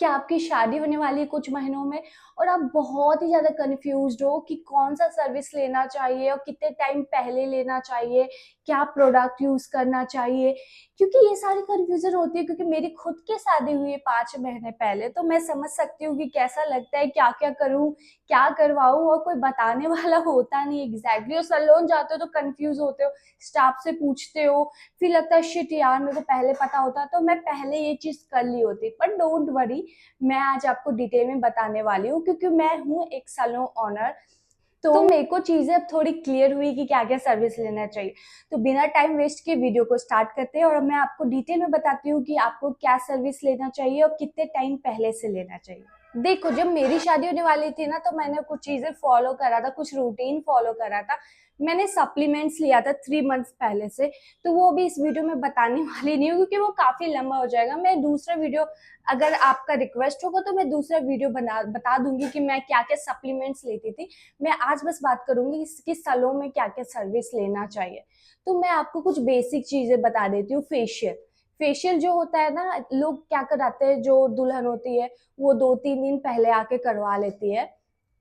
कि आपकी शादी होने वाली है कुछ महीनों में और आप बहुत ही ज़्यादा कन्फ्यूज़्ड हो कि कौन-सा सर्विस लेना चाहिए और कितने टाइम पहले लेना चाहिए, क्या प्रोडक्ट यूज़ करना चाहिए। क्योंकि ये सारी कन्फ्यूज़न होती है क्योंकि मेरी खुद की शादी हुई है 5 महीने पहले, तो मैं समझ सकती हूँ कि कैसा लगता है, क्या-क्या करूँ, क्या करवाऊँ और कोई बताने वाला होता नहीं एग्ज़ैक्टली और सैलून जाते हो तो कन्फ्यूज़ होते हो, स्टाफ से पूछते हो, फिर लगता है शिट यार मेरे को पहले पता होता तो मैं पहले ये चीज़ कर ली होती। बट डोंट वरी, मैं आज आपको डिटेल में बताने वाली हूँ क्योंकि मैं हूँ एक सैलून ओनर। तो मेरे को चीज़ें अब थोड़ी क्लियर हुई कि क्या-क्या सर्विस लेना चाहिए। तो बिना टाइम वेस्ट किए वीडियो को स्टार्ट करते हैं और मैं आपको डिटेल में बताती हूँ कि आपको क्या सर्विस लेना चाहिए और कितने टाइम पहले से लेना चाहिए। देखो, जब मेरी शादी होने वाली थी ना तो मैंने कुछ चीज़ें फ़ॉलो करा था, कुछ रूटीन फ़ॉलो करा था। मैंने सप्लीमेंट्स लिया था 3 मंथ्स पहले से, तो वो भी इस वीडियो में बताने वाली नहीं हूँ क्योंकि वो काफ़ी लंबा हो जाएगा। मैं दूसरा वीडियो, अगर आपका रिक्वेस्ट होगा तो मैं दूसरा वीडियो बता दूँगी कि मैं क्या-क्या सप्लीमेंट्स लेती थी। मैं आज बस बात करूँगी कि सैलून में क्या-क्या सर्विस लेना चाहिए। तो मैं आपको कुछ बेसिक चीज़ें बता देती हूँ। फेशियल, फेशियल जो होता है ना, लोग क्या कराते हैं, जो दुल्हन होती है वो 2-3 दिन पहले आके करवा लेती है।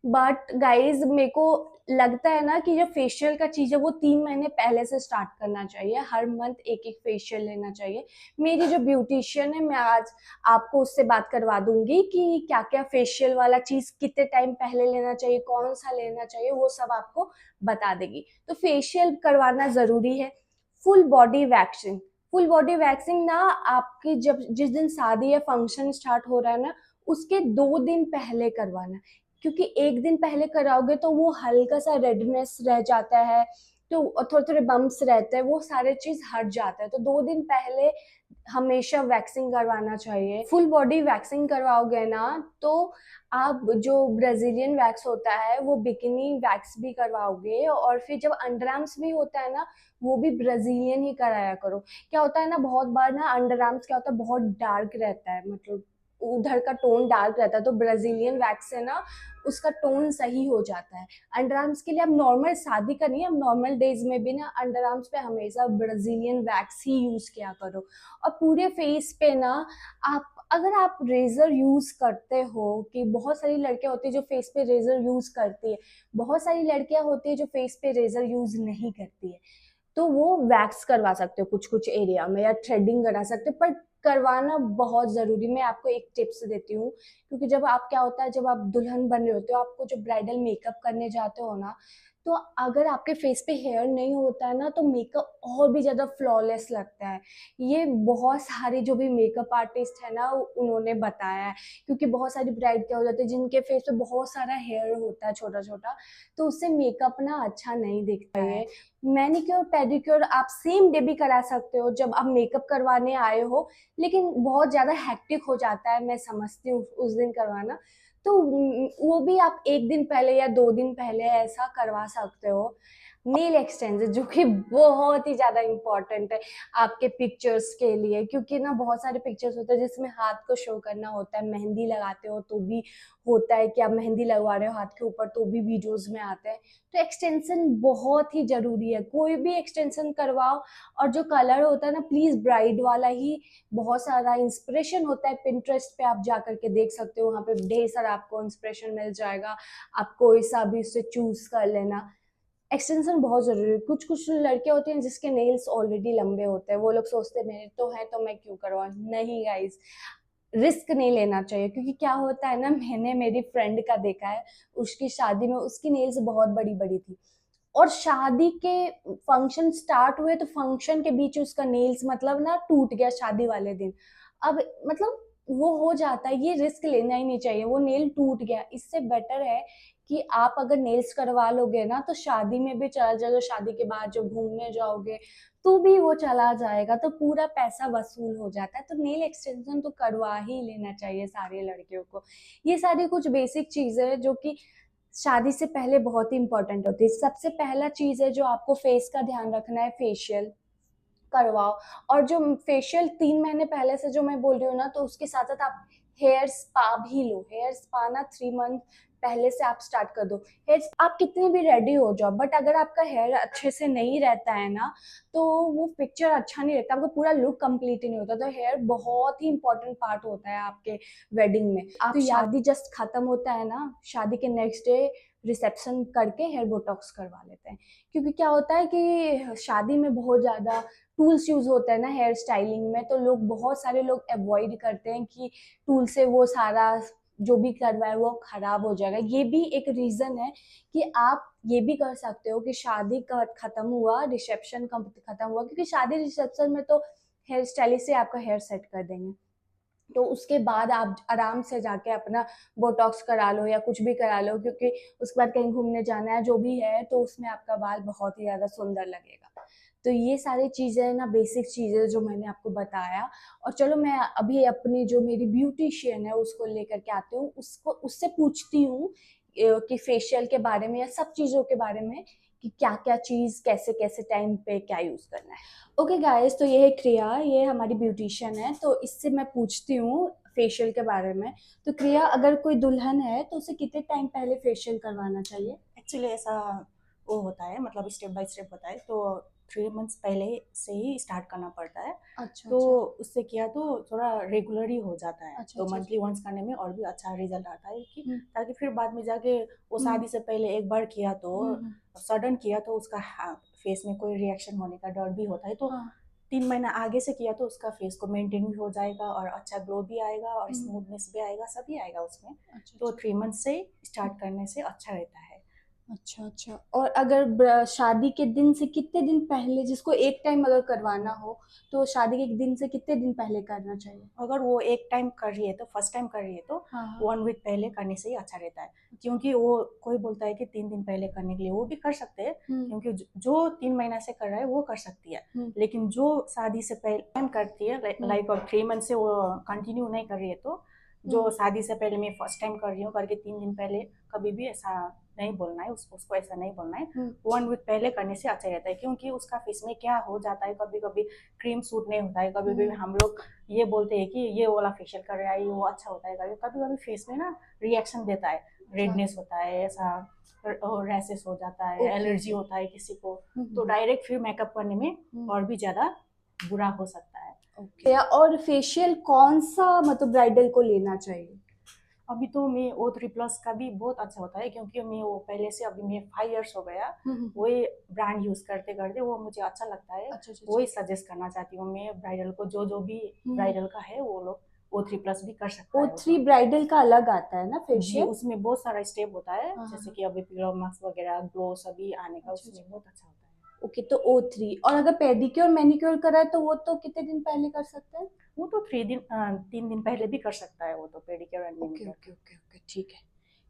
बट गाइज़ मेरे को लगता है ना कि जो फेशियल का चीज़ है वो 3 महीने पहले से स्टार्ट करना चाहिए। हर मंथ एक-एक फेशियल लेना चाहिए। मेरी जो ब्यूटीशियन है, मैं आज आपको उससे बात करवा दूँगी कि क्या-क्या फेशियल वाला चीज़ कितने टाइम पहले लेना चाहिए, कौन-सा लेना चाहिए, वो सब आपको बता देगी। तो फेशियल करवाना ज़रूरी है। Full body waxing, full body waxing ना आपकी जब जिस दिन शादी या फंक्शन स्टार्ट हो रहा है ना, उसके 2 दिन पहले करवाना है। क्योंकि 1 दिन पहले कराओगे तो वो हल्का-सा रेडनेस रह जाता है, तो थोड़े-थोड़े बम्प्स रहते हैं, वो सारे चीज़ हट जाता है। तो 2 दिन पहले हमेशा वैक्सिंग करवाना चाहिए। फुल बॉडी वैक्सिंग करवाओगे ना, तो आप जो ब्राज़ीलियन वैक्स होता है, वो बिकिनी वैक्स भी करवाओगे और फिर जब अंडर आर्म्स भी होता है ना, वो भी ब्राज़ीलियन ही कराया करो। क्या होता है ना, बहुत बार ना अंडर आर्म्स क्या होता है, बहुत डार्क रहता है, मतलब उधर का टोन डार्क रहता है, तो ब्राज़ीलियन वैक्स से ना उसका टोन सही हो जाता है। अंडर आर्म्स के लिए आप नॉर्मल, शादी का नहीं, आप नॉर्मल डेज़ में भी ना अंडर आर्म्स पे हमेशा ब्राज़ीलियन वैक्स ही यूज़ किया करो। और पूरे फेस पे ना आप, अगर आप रेज़र यूज़ करते हो, कि बहुत सारी लड़कियाँ होती हैं जो फेस पे रेज़र यूज़ करती है, बहुत सारी लड़कियाँ होती हैं जो फेस पे रेज़र यूज़ नहीं करती है। तो वो वैक्स करवा सकते हो कुछ-कुछ एरिया में या थ्रेडिंग करा सकते हो, पर करवाना बहुत ज़रूरी। मैं आपको एक टिप्स देती हूँ, क्योंकि जब आप, क्या होता है, जब आप दुल्हन बन रहे होते हो, आपको जब ब्राइडल मेकअप करने जाते हो ना, तो अगर आपके फेस पे हेयर नहीं होता है ना, तो मेकअप और भी ज़्यादा फ्लॉलेस लगता है। ये बहुत सारे जो भी मेकअप आर्टिस्ट है ना, उन्होंने बताया है, क्योंकि बहुत सारी ब्राइड क्या हो जाती है जिनके फेस पे बहुत सारा हेयर होता है छोटा-छोटा, तो उससे मेकअप ना अच्छा नहीं दिखता है। मैनीक्योर, पेडीक्योर आप सेम डे भी करा सकते हो जब आप मेकअप करवाने आए हो, लेकिन बहुत ज़्यादा हेक्टिक हो जाता है, मैं समझती हूँ उस दिन करवाना। तो वो भी आप 1 दिन पहले या 2 दिन पहले ऐसा करवा सकते हो। नेल एक्सटेंसर, जो कि बहुत ही ज़्यादा इम्पोर्टेंट है आपके पिक्चर्स के लिए, क्योंकि ना बहुत सारे पिक्चर्स होते हैं जिसमें हाथ को शो करना होता है, मेहंदी लगाते हो तो भी होता है कि आप मेहंदी लगवा रहे हो हाथ के ऊपर, तो भी वीडियोज़ में आता है। तो एक्सटेंशन बहुत ही ज़रूरी है, कोई भी एक्सटेंशन करवाओ। और जो कलर होता है ना, प्लीज़ ब्राइड वाला ही, बहुत सारा इंस्पिरेशन होता है, पिंटरेस्ट पे आप जा कर के देख सकते हो, वहाँ पे ढेर सारा आपको इंस्पिरेशन मिल जाएगा, आप कोई सा भी उससे चूज़ कर लेना। एक्सटेंशन बहुत ज़रूरी है, कुछ-कुछ लड़कियाँ होती हैं जिसके नेल्स ऑलरेडी लंबे होते हैं, वो लोग सोचते हैं मेरे तो हैं तो मैं क्यों करवाऊँ? नहीं गाइज़, रिस्क नहीं लेना चाहिए, क्योंकि क्या होता है ना, मैंने मेरी फ्रेंड का देखा है, उसकी शादी में उसकी नेल्स बहुत बड़ी-बड़ी थी और शादी के फंक्शन स्टार्ट हुए तो फंक्शन के बीच उसका नेल्स मतलब ना टूट गया शादी वाले दिन। अब मतलब वो हो जाता है, ये रिस्क लेना ही नहीं चाहिए, वो नेल टूट गया, इससे बेटर है कि आप अगर नेल्स करवा लोगे ना तो शादी में भी चला जाएगा, शादी के बाद जब घूमने जाओगे तो भी वो चला जाएगा, तो पूरा पैसा वसूल हो जाता है। तो नेल एक्सटेंशन तो करवा ही लेना चाहिए सारी लड़कियों को। ये सारी कुछ बेसिक चीज़ें हैं जो कि शादी से पहले बहुत ही इम्पोर्टेंट होती है। सबसे पहला चीज़ है जो आपको फेस का ध्यान रखना है, फेशियल करवाओ। और जो फेशियल 3 महीने पहले से जो मैं बोल रही हूँ ना, तो उसके साथ-साथ आप हेयर स्पा भी लो। हेयर स्पा ना 3 मंथ पहले से आप स्टार्ट कर दो। हेयर आप कितनी भी रेडी हो जाओ, बट अगर आपका हेयर अच्छे से नहीं रहता है ना, तो वो पिक्चर अच्छा नहीं लगता, आपका पूरा लुक कंप्लीट ही नहीं होता। तो हेयर बहुत ही इंपॉर्टेंट पार्ट होता है आपके वेडिंग में। आप तो शादी जस्ट खत्म होता है ना, शादी के नेक्स्ट डे रिसेप्शन करके हेयर बोटॉक्स करवा लेते हैं, क्योंकि क्या होता है कि शादी में बहुत ज़्यादा टूल्स यूज होते हैं ना हेयर स्टाइलिंग में, तो लोग बहुत सारे लोग अवॉइड करते हैं कि टूल से वो सारा जो भी करवाए वो खराब हो जाएगा। ये भी एक रीजन है कि आप ये भी कर सकते हो कि शादी का खत्म हुआ, रिसेप्शन का खत्म हुआ, क्योंकि शादी रिसेप्शन में तो हेयर स्टाइलिस्ट से आपका हेयर सेट कर देंगे, तो उसके बाद आप आराम से जाके अपना बोटॉक्स करा लो या कुछ भी करा लो, क्योंकि उसके बाद कहीं घूमने जाना है जो भी है, तो उसमें आपका बाल बहुत ही ज़्यादा सुंदर लगेगा। तो ये सारी चीज़ें ना, बेसिक चीज़ें जो मैंने आपको बताया। और चलो मैं अभी अपनी जो मेरी ब्यूटिशियन है उसको लेकर के आती हूँ, उससे पूछती हूँ कि फेशियल के बारे में या सब चीज़ों के बारे में, कि क्या क्या चीज़ कैसे कैसे टाइम पे क्या यूज़ करना है। ओके गाइस, तो ये है क्रिया, ये हमारी ब्यूटिशियन है, तो इससे मैं पूछती हूँ फेशियल के बारे में। तो क्रिया, अगर कोई दुल्हन है तो उसे कितने टाइम पहले फेशियल करवाना चाहिए? एक्चुअली ऐसा वो होता है, मतलब स्टेप बाय स्टेप होता है, तो 3 मंथ्स पहले से ही स्टार्ट करना पड़ता है। अच्छा तो अच्छा उससे किया तो थोड़ा रेगुलर ही हो जाता है, अच्छा तो अच्छा मंथली वंस करने में और भी अच्छा रिजल्ट आता है कि हम्म ताकि फिर बाद में जाके वो हम्म शादी से पहले एक बार किया तो हम्म, सडन किया तो उसका फेस में कोई रिएक्शन होने का डर भी होता है। तो हाँ 3 महीना आगे से किया तो उसका फेस को मेंटेन भी हो जाएगा और अच्छा ग्लो भी आएगा और हम्म, स्मूथनेस भी आएगा, सभी आएगा उसमें। अच्छा तो अच्छा 3 मंथ से स्टार्ट करने से अच्छा रहता है। अच्छा अच्छा। और अगर शादी के दिन से कितने दिन पहले, जिसको एक टाइम अगर करवाना हो, तो शादी के दिन से कितने दिन पहले करना चाहिए? अगर वो एक टाइम कर रही है तो फर्स्ट टाइम कर रही है तो हाँ हाँ 1 वीक पहले करने से ही अच्छा रहता है। अच्छा क्योंकि वो कोई बोलता है कि 3 दिन पहले करने के लिए, वो भी कर सकते हैं। हम्म क्योंकि जो 3 महीना से कर रहा है वो कर सकती है। हम्म लेकिन जो शादी से पहले टाइम करती है, हम्म लाइक और 3 मंथ से वो कंटिन्यू नहीं कर रही है, तो जो हम्म शादी से पहले मैं फर्स्ट टाइम कर रही हूँ करके 3 दिन पहले, कभी भी ऐसा नहीं बोलना है, उसको ऐसा नहीं बोलना है। हम्म 1 वीक पहले करने से अच्छा रहता है, क्योंकि उसका फेस में क्या हो जाता है, कभी कभी क्रीम सूट नहीं होता है, कभी कभी हम्म, हम लोग ये बोलते हैं कि ये वाला फेशियल कर रहा है वो अच्छा होता है करके, कभी कभी फेस में ना रिएक्शन देता है, अच्छा रेडनेस होता है, ऐसा रैसेस हो जाता है, ओके एलर्जी ओके होता है किसी को। तो हम्म डायरेक्ट फिर मेकअप करने में हम्म और भी ज़्यादा बुरा हो सकता है। ओके। और फेशियल कौन सा मतलब ब्राइडल को लेना चाहिए? अभी तो मैं O3+ का भी बहुत अच्छा होता है, क्योंकि मैं वो पहले से, अभी मैं 5 इयर्स हो गया हम्म, वही ब्रांड यूज़ करते करते, वो मुझे अच्छा लगता है। अच्छा अच्छा अच्छा वही सजेस्ट करना चाहती हूँ मैं ब्राइडल को, जो जो भी हम्म। ब्राइडल का है वो लोग O3+ भी कर सकता है O3 उसमें। ब्राइडल का अलग आता है ना जी, फेशियल? उसमें बहुत सारा स्टेप होता है, हाँ हाँ जैसे हाँ, कि अभी पिलो मार्क्स वगैरह, ग्लो सभी आने का, अच्छा उसमें अच्छा बहुत अच्छा होता है। ओके। तो O3, और अगर पेडिक्योर मैनिक्योर करा है तो वो तो कितने दिन पहले कर सकते हैं? वो तो 3 दिन पहले भी कर सकता है, वो तो pedicure and okay manicure okay का। ओके ओके, ठीक है।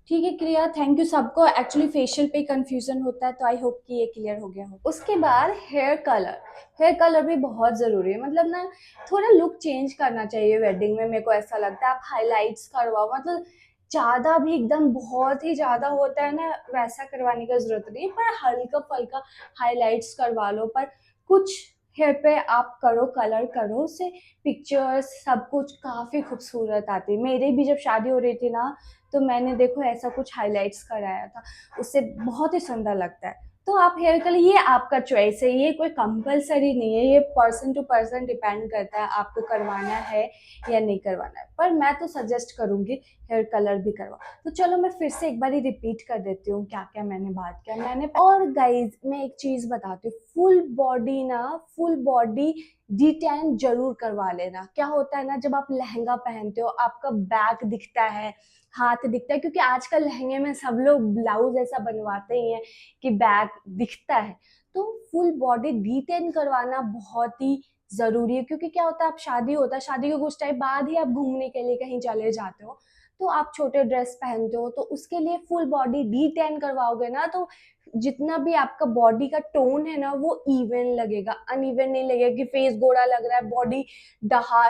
ठीक है क्रिया, थैंक यू। सबको एक्चुअली फेशियल पे कंफ्यूजन होता है, तो आई होप कि ये क्लियर हो गया हो। उसके बाद हेयर कलर, हेयर कलर भी बहुत ज़रूरी है, मतलब ना थोड़ा लुक चेंज करना चाहिए वेडिंग में, मेरे को ऐसा लगता है। आप हाइलाइट्स करवाओ, मतलब ज़्यादा भी एकदम बहुत ही ज़्यादा होता है ना, वैसा करवाने की ज़रूरत नहीं है, पर हल्का फुल्का हाइलाइट्स करवा लो। पर कुछ हेयर पे आप करो, कलर करो, उससे पिक्चर्स सब कुछ काफ़ी खूबसूरत आती है। मेरी भी जब शादी हो रही थी ना, तो मैंने देखो ऐसा कुछ हाइलाइट्स कराया था, उससे बहुत ही सुंदर लगता है। तो आप हेयर कलर, ये आपका चॉइस है, ये कोई कंपलसरी नहीं है, ये पर्सन टू पर्सन डिपेंड करता है आपको करवाना है या नहीं करवाना है। पर मैं तो सजेस्ट करूंगी हेयर कलर भी करवा। तो चलो मैं फिर से एक बार रिपीट कर देती हूँ क्या क्या मैंने बात किया। और गाइज मैं एक चीज बताती हूँ, फुल बॉडी ना, फुल बॉडी डिटेन जरूर करवा लेना। क्या होता है ना, जब आप लहंगा पहनते हो आपका बैक दिखता है, हाथ दिखता है, क्योंकि आजकल लहंगे में सब लोग ब्लाउज ऐसा बनवाते ही हैं कि बैक दिखता है। तो फुल बॉडी डिटेन करवाना बहुत ही जरूरी है, क्योंकि क्या होता है, आप शादी होता है, शादी के कुछ टाइम बाद ही आप घूमने के लिए कहीं चले जाते हो, तो आप छोटे ड्रेस पहनते हो, तो उसके लिए फुल बॉडी डिटेन करवाओगे ना, तो जितना भी आपका बॉडी का टोन है ना वो इवन लगेगा, अनइवन नहीं लगेगा कि फेस गोरा लग रहा है, बॉडी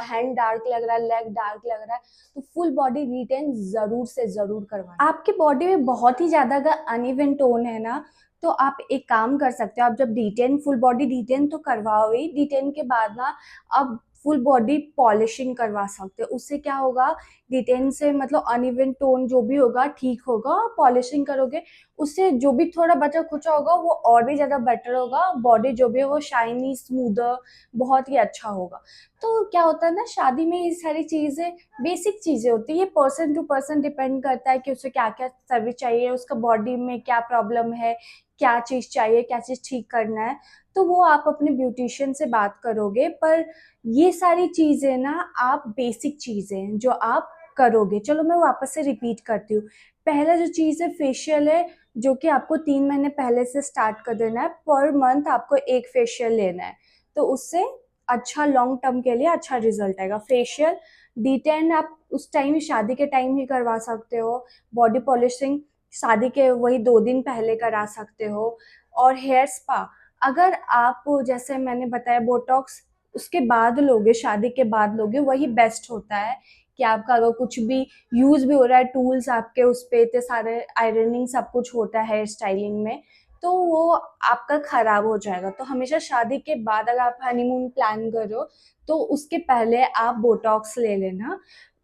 हैंड डार्क लग रहा है, लेग डार्क लग रहा है। तो फुल बॉडी रिटेन जरूर से जरूर करवाना। आपकी बॉडी में बहुत ही ज्यादा अगर अनइवन टोन है ना, तो आप एक काम कर सकते हो, आप जब डिटेन, फुल बॉडी डिटेन तो करवाओ ही, डिटेन के बाद ना अब फुल बॉडी पॉलिशिंग करवा सकते हो। उससे क्या होगा, डिटेन से मतलब अनइवन टोन जो भी होगा ठीक होगा। पॉलिशिंग करोगे उससे जो भी थोड़ा बचा खुचा होगा वो और भी ज़्यादा बेटर होगा। बॉडी जो भी है वो शाइनी स्मूदर बहुत ही अच्छा होगा। तो क्या होता है ना, शादी में ये सारी चीज़ें बेसिक चीज़ें होती है। ये पर्सन टू पर्सन डिपेंड करता है कि उसे क्या क्या सर्विस चाहिए, उसका बॉडी में क्या प्रॉब्लम है, क्या चीज़ चाहिए, क्या चीज़ ठीक करना है। तो वो आप अपने ब्यूटिशियन से बात करोगे। पर ये सारी चीज़ें ना आप बेसिक चीज़ें हैं जो आप करोगे। चलो मैं वापस से रिपीट करती हूँ। पहला जो चीज़ है फेशियल है, जो कि आपको 3 महीने पहले से स्टार्ट कर देना है। पर मंथ आपको 1 फेशियल लेना है, तो उससे अच्छा लॉन्ग टर्म के लिए अच्छा रिजल्ट आएगा। फेशियल, डिटेन आप उस टाइम शादी के टाइम ही करवा सकते हो। बॉडी पॉलिशिंग शादी के वही 2 दिन पहले करा सकते हो। और हेयर स्पा अगर आप, जैसे मैंने बताया, बोटॉक्स उसके बाद लोगे, शादी के बाद लोगे, वही बेस्ट होता है कि आपका अगर कुछ भी यूज़ भी हो रहा है, टूल्स आपके उस पे इतने सारे, आयरनिंग सब कुछ होता है हेयर स्टाइलिंग में, तो वो आपका ख़राब हो जाएगा। तो हमेशा शादी के बाद अगर आप हनीमून प्लान कर रहे हो तो उसके पहले आप बोटॉक्स ले लेना।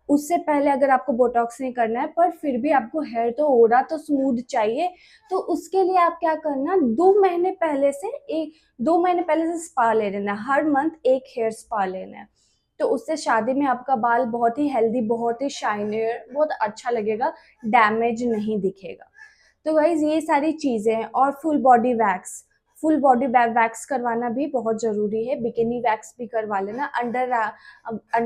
उससे पहले अगर आपको बोटॉक्स नहीं करना है पर फिर भी आपको हेयर तो हो रहा तो स्मूथ चाहिए, तो उसके लिए आप क्या करना, 2 महीने पहले से स्पा ले लेना। हर मंथ 1 हेयर स्पा लेना है। तो उससे शादी में आपका बाल बहुत ही हेल्दी, बहुत ही शाइनियर, बहुत अच्छा लगेगा, डैमेज नहीं दिखेगा। तो गाइज ये सारी चीज़ें हैं। और फुल बॉडी वैक्स करवाना भी बहुत ज़रूरी है। बिकिनी वैक्स भी करवा लेना। अंडर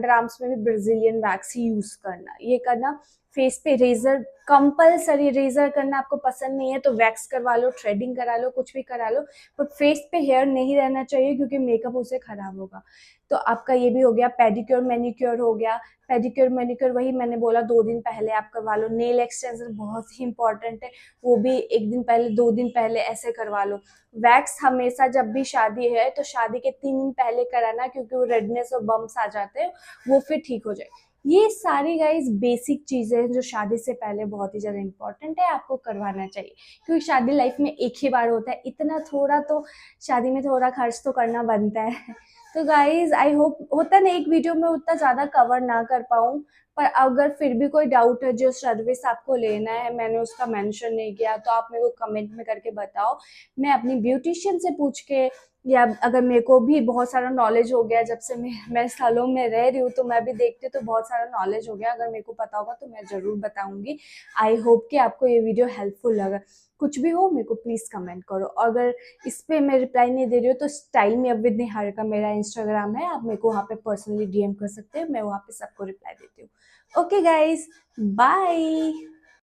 आर्म्स में भी ब्राज़ीलियन वैक्स ही यूज़ करना, ये करना। फेस पे रेज़र कंपल्सरी, रेज़र करना आपको पसंद नहीं है तो वैक्स करवा लो, थ्रेडिंग करा लो, कुछ भी करा लो, पर फेस पे हेयर नहीं रहना चाहिए क्योंकि मेकअप उससे ख़राब होगा। तो आपका ये भी हो गया। पेडिक्योर मैनिक्योर हो गया। पेडिक्योर मैनिक्योर वही मैंने बोला 2 दिन पहले आप करवा लो। नेल एक्सटेंशन बहुत ही इंपॉर्टेंट है, वो भी 1 दिन पहले, 2 दिन पहले ऐसे करवा लो। वैक्स हमेशा जब भी शादी है तो शादी के 3 दिन पहले कराना, क्योंकि वो रेडनेस और बम्प्स आ जाते हैं, वो फिर ठीक हो जाए। ये सारी गाइस बेसिक चीज़ें हैं जो शादी से पहले बहुत ही ज़्यादा इंपॉर्टेंट है, आपको करवाना चाहिए। क्योंकि शादी लाइफ में एक ही बार होता है, इतना थोड़ा तो शादी में थोड़ा खर्च तो करना बनता है। तो गाइज आई होप, होता है ना एक वीडियो में उतना ज़्यादा कवर ना कर पाऊँ, पर अगर फिर भी कोई डाउट है, जो सर्विस आपको लेना है मैंने उसका मेंशन नहीं किया, तो आप मेरे को कमेंट में करके बताओ। मैं अपनी ब्यूटिशियन से पूछ के, या अगर मेरे को भी बहुत सारा नॉलेज हो गया, जब से मैं सालों में रह रही हूँ तो मैं भी देखती हूँ तो बहुत सारा नॉलेज हो गया, अगर मेरे को पता होगा तो मैं ज़रूर बताऊँगी। आई होप कि आपको ये वीडियो हेल्पफुल लगा। कुछ भी हो मेरे को प्लीज़ कमेंट करो। अगर इस पे मैं रिप्लाई नहीं दे रही हूँ तो स्टाइल में अब विद निहारिका मेरा इंस्टाग्राम है, आप मेरे को वहाँ पे पर्सनली डीएम कर सकते हैं, मैं वहाँ पे सबको रिप्लाई देती हूँ। Okay guys, bye.